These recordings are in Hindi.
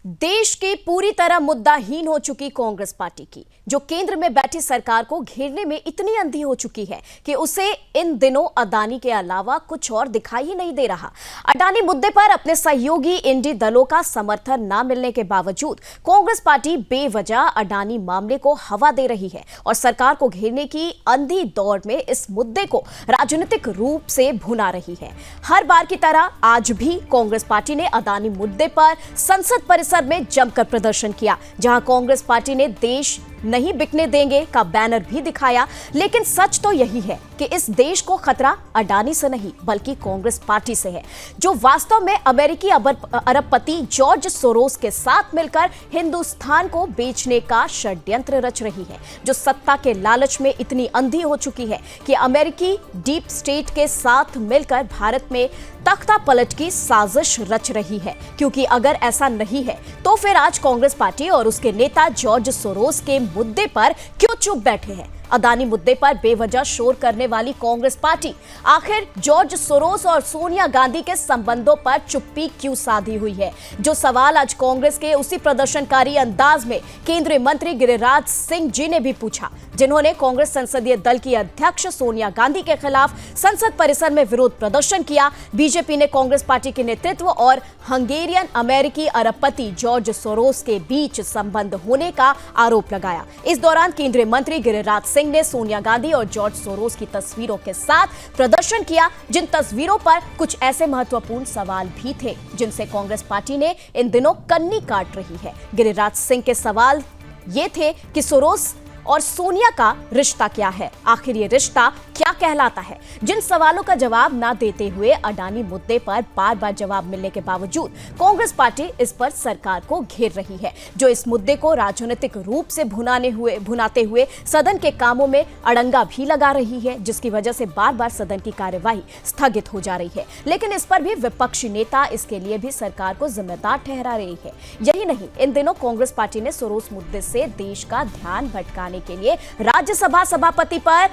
देश की पूरी तरह मुद्दाहीन हो चुकी कांग्रेस पार्टी की, जो केंद्र में बैठी सरकार को घेरने में इतनी अंधी हो चुकी है कि उसे इन दिनों अडानी के अलावा कुछ और दिखाई ही नहीं दे रहा। अडानी मुद्दे पर अपने सहयोगी इंडी दलों का समर्थन न मिलने के बावजूद कांग्रेस पार्टी बेवजह अडानी मामले को हवा दे रही है और सरकार को घेरने की अंधी दौड़ में इस मुद्दे को राजनीतिक रूप से भुना रही है। हर बार की तरह आज भी कांग्रेस पार्टी ने अडानी मुद्दे पर संसद परिसर में जमकर प्रदर्शन किया, जहां कांग्रेस पार्टी ने देश नहीं बिकने देंगे का बैनर भी दिखाया। लेकिन सच तो यही है कि इस देश को खतरा अडानी से नहीं बल्कि कांग्रेस पार्टी से है, जो वास्तव में अमेरिकी अरबपति जॉर्ज सोरोस के साथ मिलकर हिंदुस्तान को बेचने का षड्यंत्र रच रही है, जो सत्ता के लालच में इतनी अंधी हो चुकी है कि अमेरिकी डीप स्टेट के साथ मिलकर भारत में तख्ता पलट की साजिश रच रही है। क्योंकि अगर ऐसा नहीं है तो फिर आज कांग्रेस पार्टी और उसके नेता जॉर्ज सोरोस के मुद्दे पर क्यों चुप बैठे हैं? अडानी मुद्दे पर बेवजह शोर करने वाली कांग्रेस पार्टी आखिर जॉर्ज सोरोस और सोनिया गांधी के संबंधों पर चुप्पी क्यों साधी हुई है? जो सवाल आज कांग्रेस के उसी प्रदर्शनकारी अंदाज में केंद्रीय मंत्री गिरिराज सिंह जी ने भी पूछा, जिन्होंने कांग्रेस संसदीय दल की अध्यक्ष सोनिया गांधी के खिलाफ संसद परिसर में विरोध प्रदर्शन किया। बीजेपी ने कांग्रेस पार्टी के नेतृत्व और हंगेरियन अमेरिकी अरबपति जॉर्ज सोरोस के बीच संबंध होने का आरोप लगाया। इस दौरान केंद्रीय मंत्री गिरिराज सिंह ने सोनिया गांधी और जॉर्ज सोरोस की तस्वीरों के साथ प्रदर्शन किया, जिन तस्वीरों पर कुछ ऐसे महत्वपूर्ण सवाल भी थे जिनसे कांग्रेस पार्टी ने इन दिनों कन्नी काट रही है। गिरिराज सिंह के सवाल ये थे कि सोरोस और सोनिया का रिश्ता क्या है, आखिर ये रिश्ता क्या कहलाता है? जिन सवालों का जवाब ना देते हुए अडानी मुद्दे पर बार बार जवाब मिलने के बावजूद कांग्रेस पार्टी इस पर सरकार को घेर रही है, जो इस मुद्दे को राजनीतिक रूप से भुनाते हुए सदन के कामों में अड़ंगा भी लगा रही है, जिसकी वजह से बार बार सदन की कार्यवाही स्थगित हो जा रही है। लेकिन इस पर भी विपक्षी नेता इसके लिए भी सरकार को जिम्मेदार ठहरा रही है। यही नहीं, इन दिनों कांग्रेस पार्टी ने सोरोस मुद्दे से देश का ध्यान भटकाने के लिए राज्यसभा सभापति पर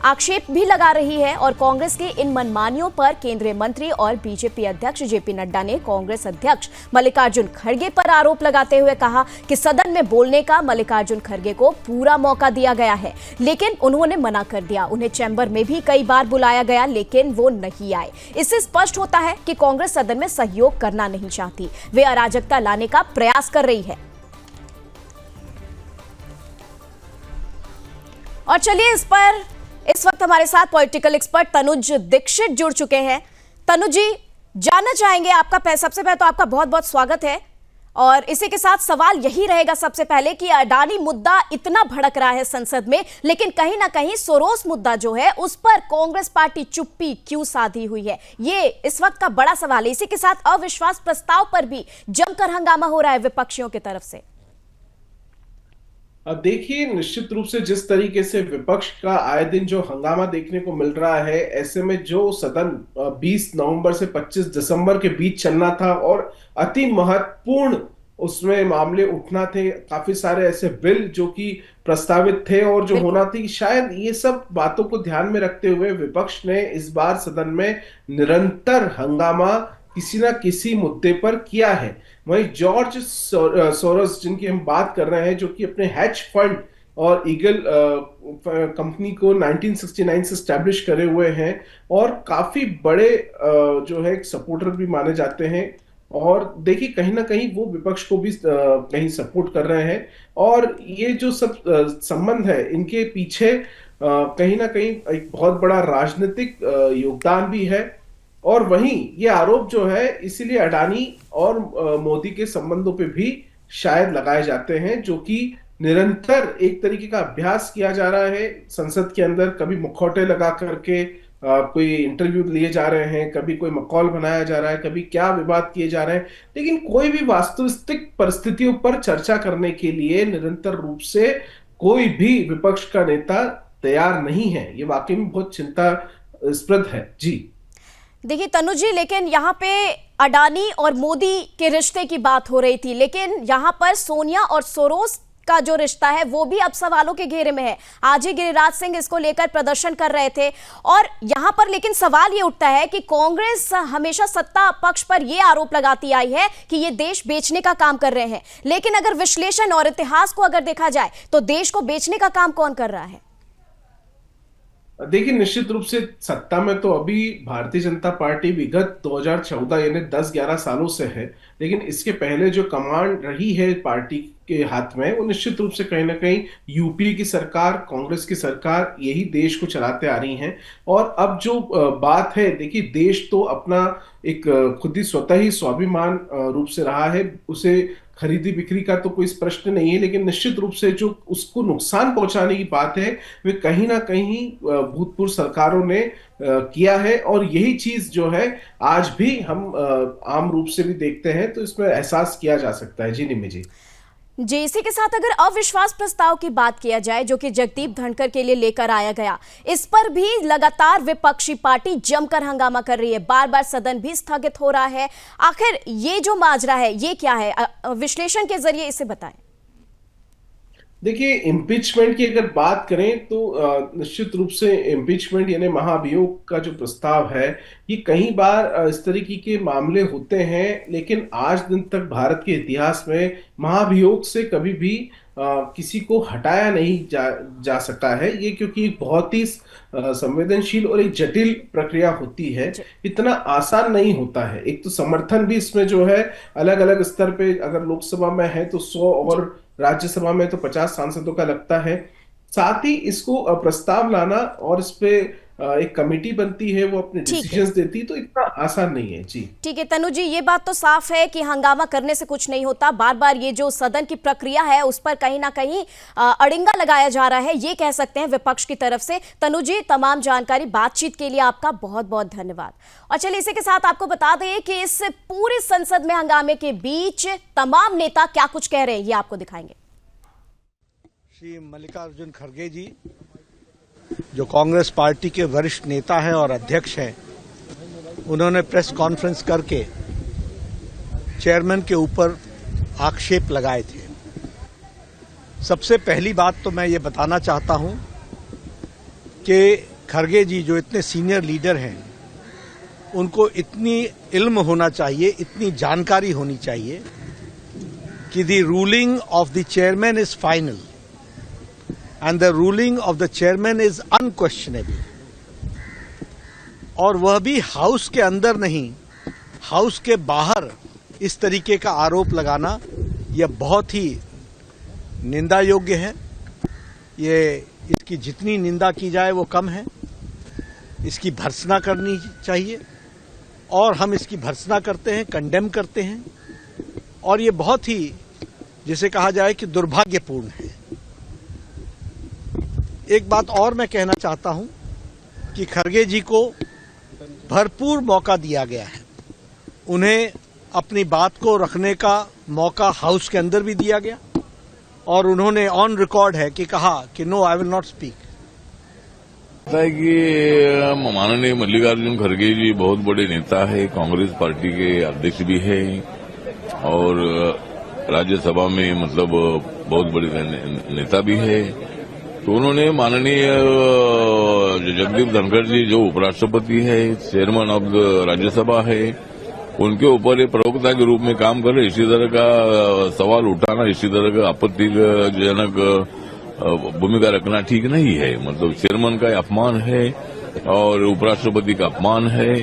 आक्षेप भी लगा रही है और कांग्रेस के इन मनमानियों पर केंद्रीय मंत्री और बीजेपी अध्यक्ष जेपी नड्डा ने कांग्रेस अध्यक्ष मल्लिकार्जुन खड़गे पर आरोप लगाते हुए कहा कि सदन में बोलने का मल्लिकार्जुन खड़गे को पूरा मौका दिया गया है, लेकिन उन्होंने मना कर दिया। उन्हें चैम्बर में भी कई बार बुलाया गया, लेकिन वो नहीं आए। इससे स्पष्ट होता है कि कांग्रेस सदन में सहयोग करना नहीं चाहती, वे अराजकता लाने का प्रयास कर रही है। और चलिए इस वक्त हमारे साथ पॉलिटिकल एक्सपर्ट तनुज दीक्षित जुड़ चुके हैं। तनुज जी, जानना चाहेंगे आपका सबसे पहले तो आपका बहुत बहुत स्वागत है, और इसी के साथ सवाल यही रहेगा सबसे पहले कि अडानी मुद्दा इतना भड़क रहा है संसद में, लेकिन कहीं ना कहीं सोरोस मुद्दा जो है उस पर कांग्रेस पार्टी चुप्पी क्यों साधी हुई है, ये इस वक्त का बड़ा सवाल है। इसी के साथ अविश्वास प्रस्ताव पर भी जमकर हंगामा हो रहा है विपक्षियों की तरफ से। अब देखिए, निश्चित रूप से जिस तरीके से विपक्ष का आए दिन जो हंगामा देखने को मिल रहा है, ऐसे में जो सदन 20 नवंबर से 25 दिसंबर के बीच चलना था और अति महत्वपूर्ण उसमें मामले उठना थे, काफी सारे ऐसे बिल जो कि प्रस्तावित थे और जो होना थी, शायद ये सब बातों को ध्यान में रखते हुए विपक्ष ने इस बार सदन में निरंतर हंगामा किसी ना किसी मुद्दे पर किया है। वहीं जॉर्ज सोरोस जिनकी हम बात कर रहे हैं, जो कि अपने हैज फंड और ईगल कंपनी को 1969 से स्टैब्लिश करे हुए हैं और काफी बड़े जो है सपोर्टर भी माने जाते हैं। और देखिए, कहीं ना कहीं वो विपक्ष को भी कहीं सपोर्ट कर रहे हैं और ये जो सब संबंध है, इनके पीछे कहीं ना कहीं एक बहुत बड़ा राजनीतिक योगदान भी है। और वहीं ये आरोप जो है इसीलिए अडानी और मोदी के संबंधों पे भी शायद लगाए जाते हैं, जो कि निरंतर एक तरीके का अभ्यास किया जा रहा है संसद के अंदर। कभी मुखौटे लगा करके कोई इंटरव्यू लिए जा रहे हैं, कभी कोई मखौल बनाया जा रहा है, कभी क्या विवाद किए जा रहे हैं, लेकिन कोई भी वास्तविक परिस्थितियों पर चर्चा करने के लिए निरंतर रूप से कोई भी विपक्ष का नेता तैयार नहीं है। ये वाकई में बहुत चिंतास्पद है। जी देखिए तनुज जी, लेकिन यहाँ पे अडानी और मोदी के रिश्ते की बात हो रही थी, लेकिन यहाँ पर सोनिया और सोरोस का जो रिश्ता है वो भी अब सवालों के घेरे में है। आज ही गिरिराज सिंह इसको लेकर प्रदर्शन कर रहे थे और यहां पर लेकिन सवाल ये उठता है कि कांग्रेस हमेशा सत्ता पक्ष पर यह आरोप लगाती आई है कि ये देश बेचने का काम कर रहे हैं, लेकिन अगर विश्लेषण और इतिहास को अगर देखा जाए तो देश को बेचने का काम कौन कर रहा है? देखिए, निश्चित रूप से सत्ता में तो अभी भारतीय जनता पार्टी विगत 2014 यानी 10-11 सालों से है, लेकिन इसके पहले जो कमांड रही है पार्टी के हाथ में वो निश्चित रूप से कहीं ना कहीं यूपी की सरकार, कांग्रेस की सरकार यही देश को चलाते आ रही हैं। और अब जो बात है, देखिए देश तो अपना एक खुद ही स्वतः ही स्वाभिमान रूप से रहा है, उसे खरीदी बिक्री का तो कोई प्रश्न नहीं है, लेकिन निश्चित रूप से जो उसको नुकसान पहुंचाने की बात है वे कहीं ना कहीं भूतपूर्व सरकारों ने किया है। और यही चीज जो है आज भी हम आम रूप से भी देखते हैं, तो इसमें एहसास किया जा सकता है। जी निम्मी जी। इसी के साथ अगर अविश्वास प्रस्ताव की बात किया जाए जो कि जगदीप धनखड़ के लिए लेकर आया गया, इस पर भी लगातार विपक्षी पार्टी जमकर हंगामा कर रही है, बार बार सदन भी स्थगित हो रहा है। आखिर ये जो माजरा है ये क्या है? विश्लेषण के जरिए इसे बताएं। देखिए, इम्पीचमेंट की अगर बात करें तो निश्चित रूप से इम्पीचमेंट यानी महाभियोग का जो प्रस्ताव है, ये कई बार इस तरीके के मामले होते हैं, लेकिन आज दिन तक भारत के इतिहास में महाभियोग से कभी भी किसी को हटाया नहीं जा सका है। ये क्योंकि एक बहुत ही संवेदनशील और एक जटिल प्रक्रिया होती है, इतना आसान नहीं होता है। एक तो समर्थन भी इसमें जो है अलग अलग स्तर पे, अगर लोकसभा में है तो 100 और राज्यसभा में तो 50 सांसदों का लगता है। साथ ही इसको प्रस्ताव लाना और इस पे एक कमेटी बनती है, वो अपने डिसीजंस देती, तो इतना आसान नहीं है। जी ठीक है तनु जी, ये बात तो साफ है कि हंगामा करने से कुछ नहीं होता, बार बार ये जो सदन की प्रक्रिया है उस पर कहीं ना कहीं अड़िंगा लगाया जा रहा है, ये कह सकते हैं विपक्ष की तरफ से। तनु जी, तमाम जानकारी बातचीत के लिए आपका बहुत बहुत धन्यवाद। और चलिए इसी के साथ आपको बता दें कि इस पूरे संसद में हंगामे के बीच तमाम नेता क्या कुछ कह रहे हैं, ये आपको दिखाएंगे। श्री मल्लिकार्जुन खड़गे जी जो कांग्रेस पार्टी के वरिष्ठ नेता हैं और अध्यक्ष हैं, उन्होंने प्रेस कॉन्फ्रेंस करके चेयरमैन के ऊपर आक्षेप लगाए थे। सबसे पहली बात तो मैं ये बताना चाहता हूं कि खड़गे जी जो इतने सीनियर लीडर हैं, उनको इतनी इल्म होना चाहिए, इतनी जानकारी होनी चाहिए कि the ruling of the chairman is final and the ruling of the chairman is unquestionable। और वह भी हाउस के अंदर नहीं, हाउस के बाहर इस तरीके का आरोप लगाना यह बहुत ही निंदा योग्य है। ये इसकी जितनी निंदा की जाए वो कम है, इसकी भर्त्सना करनी चाहिए और हम इसकी भर्त्सना करते हैं, कंडेम करते हैं। और ये बहुत ही, जिसे कहा जाए कि दुर्भाग्यपूर्ण है। एक बात और मैं कहना चाहता हूं कि खड़गे जी को भरपूर मौका दिया गया है, उन्हें अपनी बात को रखने का मौका हाउस के अंदर भी दिया गया और उन्होंने ऑन रिकॉर्ड है कि कहा कि no, I will not speak. है कि माननीय मल्लिकार्जुन खड़गे जी बहुत बड़े नेता है, कांग्रेस पार्टी के अध्यक्ष भी है और राज्यसभा में मतलब बहुत बड़े नेता भी है। तो उन्होंने माननीय जगदीप धनखड़ जी जो उपराष्ट्रपति है, चेयरमैन ऑफ द राज्यसभा है, उनके ऊपर एक प्रवक्ता के रूप में काम कर रहे, इसी तरह का सवाल उठाना, इसी तरह का आपत्तिजनक भूमिका रखना ठीक नहीं है। मतलब चेयरमैन का अपमान है और उपराष्ट्रपति का अपमान है।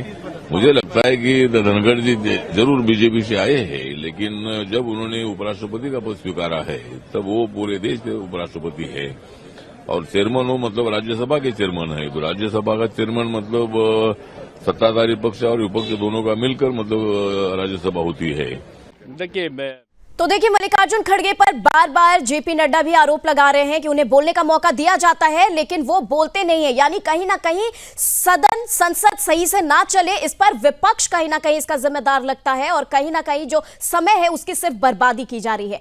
मुझे लगता है कि धनखड़ जी जरूर बीजेपी से आए हैं, लेकिन जब उन्होंने उपराष्ट्रपति का पद स्वीकारा है तब वो पूरे देश के उपराष्ट्रपति है और चेयरमैन हो मतलब राज्यसभा के चेयरमैन है। तो राज्यसभा का चेयरमैन मतलब सत्ताधारी पक्ष और विपक्ष दोनों का मिलकर मतलब राज्यसभा होती है। देखिए मल्लिकार्जुन खड़गे पर बार बार जेपी नड्डा भी आरोप लगा रहे हैं कि उन्हें बोलने का मौका दिया जाता है लेकिन वो बोलते नहीं है, यानी कहीं ना कहीं संसद सही से ना चले, इस पर विपक्ष कहीं ना कहीं इसका जिम्मेदार लगता है और कहीं ना कहीं जो समय है उसकी सिर्फ बर्बादी की जा रही है।